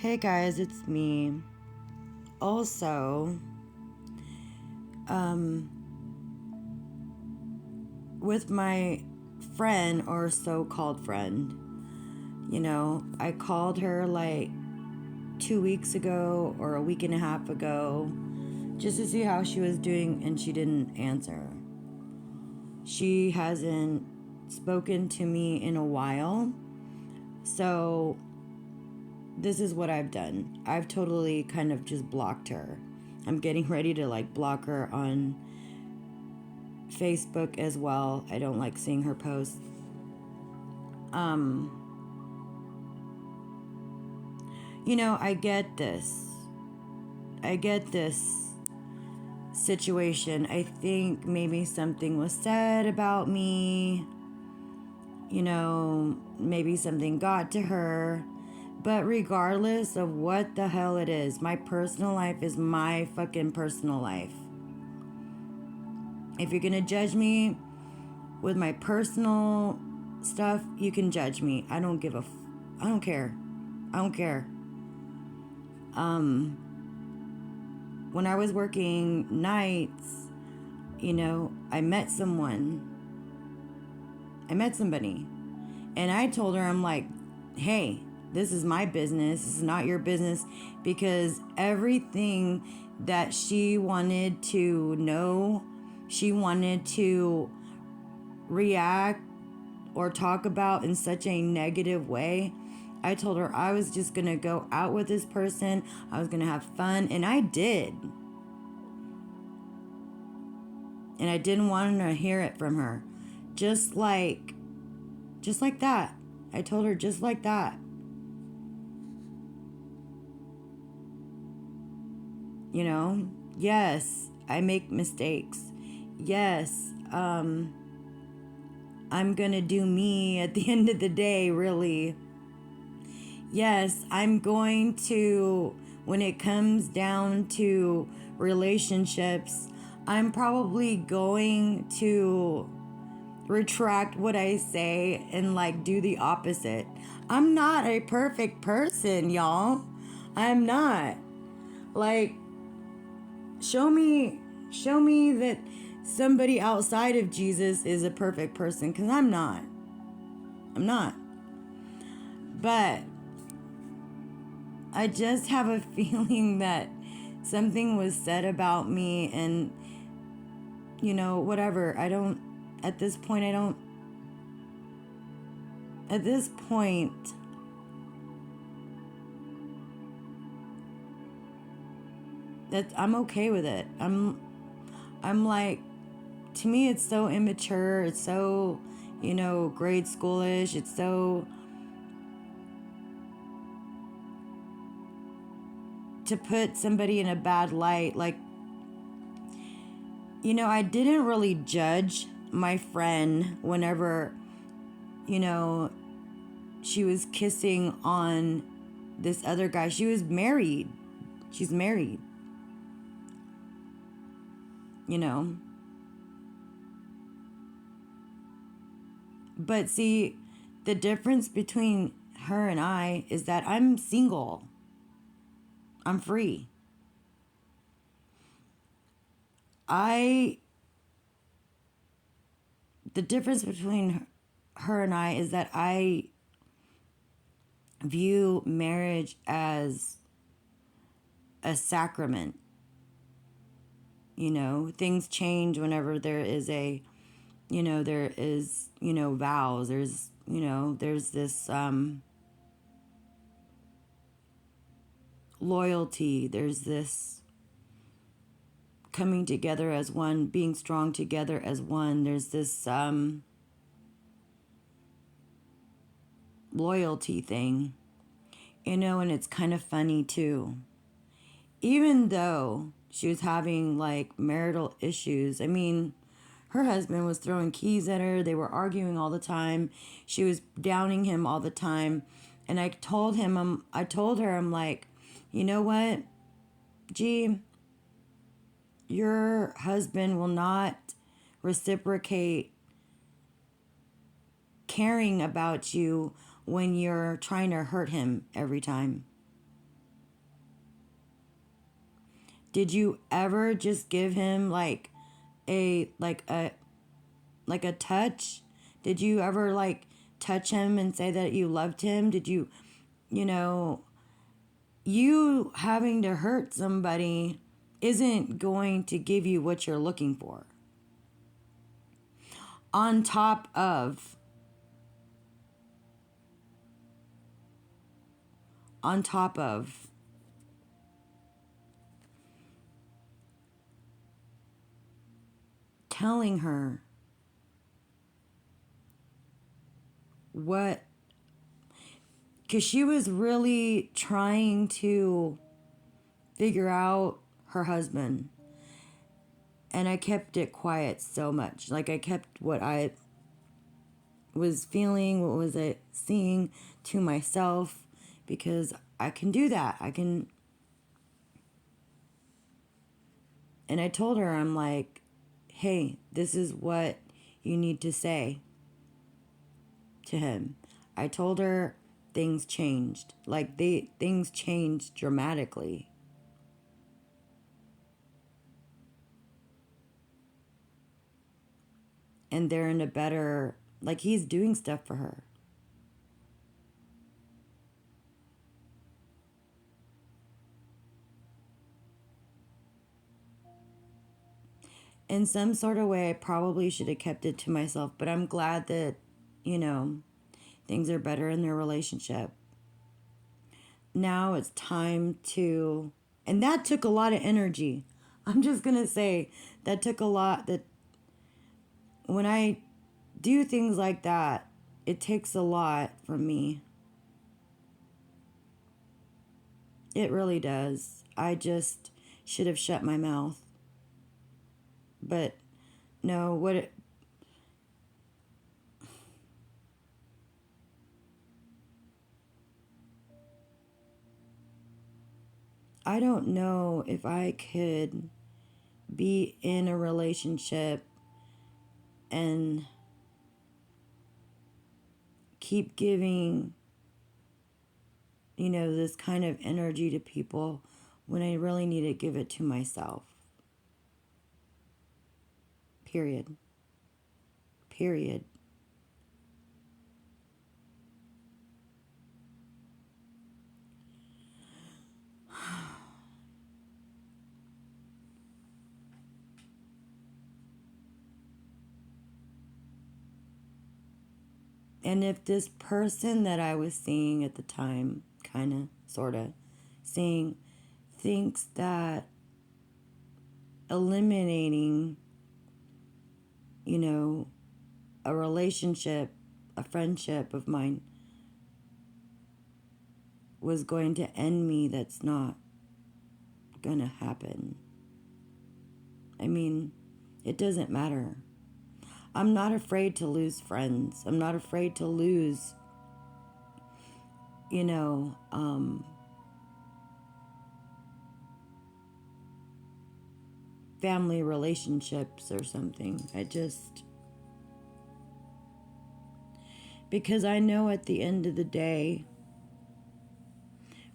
Hey guys, it's me. Also, um, with my friend or so called friend, I called her like 2 weeks ago or a week and a half ago just to see how she was doing, and she didn't answer. She hasn't spoken to me in a while, so this is what I've done. I've totally kind of just blocked her. I'm getting ready to like block her on Facebook as well. I don't like seeing her posts. Um, I get this. I get this situation. I think maybe something was said about me. Maybe something got to her. But regardless of what the hell it is, my personal life is my fucking personal life. If you're gonna judge me with my personal stuff, you can judge me. I don't give a I don't care. I don't care. When I was working nights, I met someone. I met somebody. And I told her, I'm like, hey, this is my business. This is not your business. Because everything that she wanted to know, she wanted to react or talk about in such a negative way. I told her I was just going to go out with this person. I was going to have fun. And I did. And I didn't want to hear it from her. Just like that. I told her just like that. Yes, I make mistakes. Yes, I'm gonna do me at the end of the day, really. Yes, I'm going to, when it comes down to relationships, I'm probably going to retract what I say and like do the opposite. I'm not a perfect person, y'all. I'm not. Like, show me that somebody outside of Jesus is a perfect person, because I'm not. But I just have a feeling that something was said about me, and whatever. At this point that I'm okay with it. I'm like, to me it's so immature, it's so, grade schoolish, it's so, to put somebody in a bad light. Like, I didn't really judge my friend whenever, she was kissing on this other guy. She was married. She's married. But see, the difference between her and I is that I'm single. I'm free. The difference between her and I is that I view marriage as a sacrament. Things change whenever there is vows. There's this loyalty. There's this coming together as one, being strong together as one. There's this loyalty thing, and it's kind of funny too. Even though she was having like marital issues, I mean, her husband was throwing keys at her. They were arguing all the time. She was downing him all the time. And I told her, I'm like, you know what, G, your husband will not reciprocate caring about you when you're trying to hurt him every time. Did you ever just give him a like a like a touch? Did you ever touch him and say that you loved him? Did you, you know, you having to hurt somebody isn't going to give you what you're looking for. On top of telling her what, because she was really trying to figure out her husband, and I kept it quiet so much. Like, I kept what I was feeling, what was I seeing, to myself, because I can do that. And I told her, I'm like, hey, this is what you need to say to him. I told her things changed. Things changed dramatically. And they're in a better, he's doing stuff for her. In some sort of way, I probably should have kept it to myself, but I'm glad that, things are better in their relationship. Now it's time to, and that took a lot of energy. I'm just going to say that took a lot. That when I do things like that, it takes a lot from me. It really does. I just should have shut my mouth. But no, I don't know if I could be in a relationship and keep giving, this kind of energy to people when I really need to give it to myself. Period. And if this person that I was seeing at the time, kind of, sort of, seeing, thinks that eliminating, a relationship, a friendship of mine was going to end me, that's not gonna happen. I mean, it doesn't matter. I'm not afraid to lose friends. I'm not afraid to lose, family relationships or something. Because I know at the end of the day,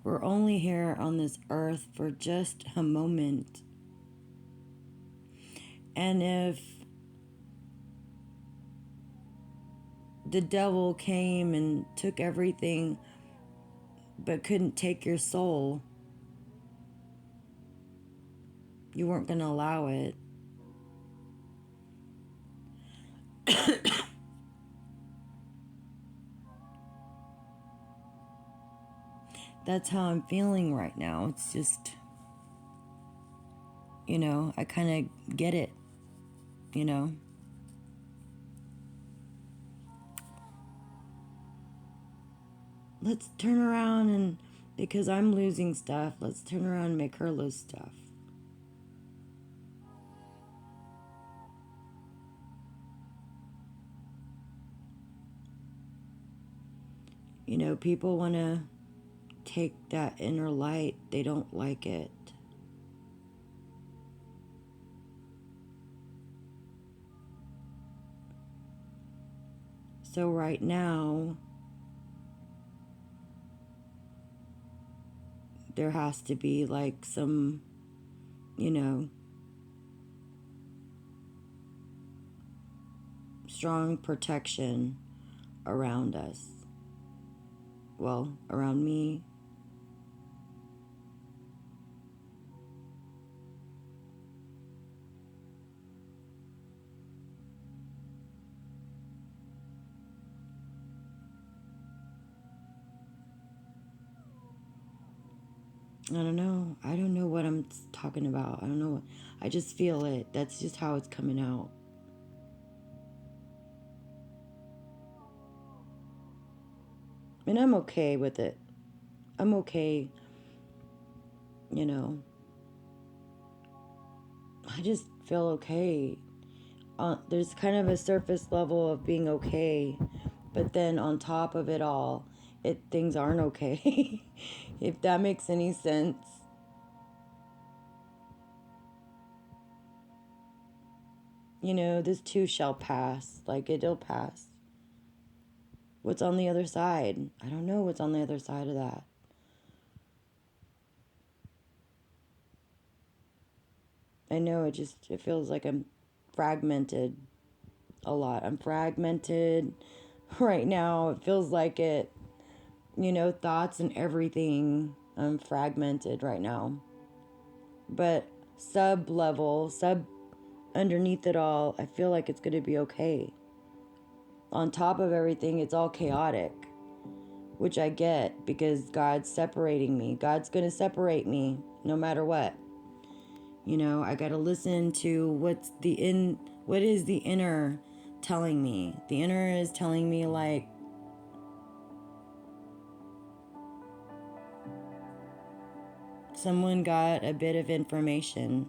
we're only here on this earth for just a moment. And if the devil came and took everything but couldn't take your soul, you weren't going to allow it. That's how I'm feeling right now. It's just, I kind of get it, Let's turn around and, because I'm losing stuff, let's turn around and make her lose stuff. People want to take that inner light. They don't like it. So right now, there has to be some, you know, strong protection around us. Well, around me. I don't know. I don't know what I'm talking about. I don't know. I just feel it. That's just how it's coming out. And I'm okay with it. I'm okay, you know. I just feel okay. There's kind of a surface level of being okay, but then on top of it all, things aren't okay. If that makes any sense. You know, this too shall pass. Like, it'll pass. What's on the other side? I don't know what's on the other side of that. I know it feels like I'm fragmented a lot. I'm fragmented right now. It feels like it, you know, thoughts and everything. I'm fragmented right now. But sub underneath it all, I feel like it's going to be okay. On top of everything, it's all chaotic, which I get because God's separating me. God's going to separate me no matter what. You know, I got to listen to what is the inner telling me. The inner is telling me, like, someone got a bit of information.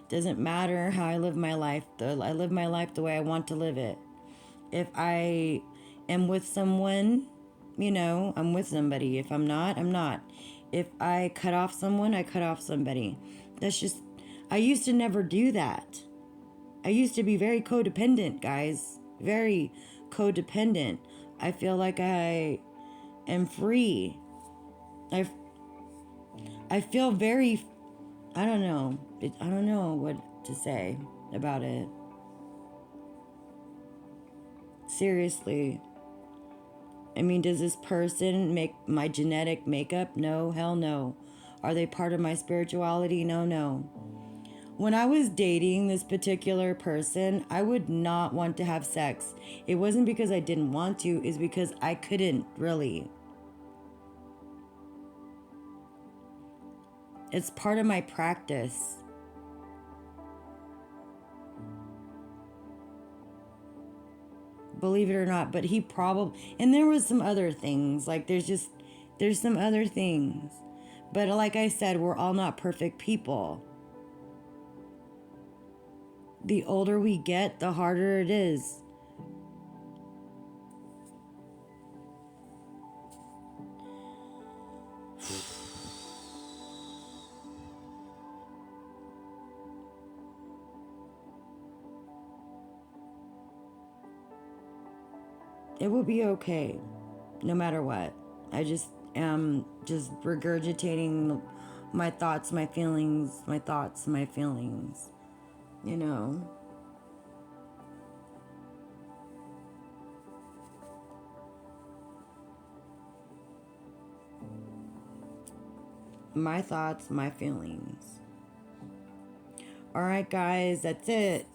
Doesn't matter how I live my life. I live my life the way I want to live it. If I am with someone, you know, I'm with somebody. If I'm not, I'm not. If I cut off someone, I cut off somebody. That's just, I used to never do that. I used to be very codependent, guys. Very codependent. I feel like I am free. I feel very, I don't know. I don't know what to say about it. Seriously. I mean, does this person make my genetic makeup? No, hell no. Are they part of my spirituality? No, no. When I was dating this particular person, I would not want to have sex. It wasn't because I didn't want to, it's because I couldn't really. It's part of my practice. Believe it or not, but he probably, and there was some other things, like there's some other things. But like I said, we're all not perfect people. The older we get, the harder it is. It will be okay, no matter what. I just am just regurgitating my thoughts, my feelings, my thoughts, my feelings, you know. My thoughts, my feelings. All right, guys, that's it.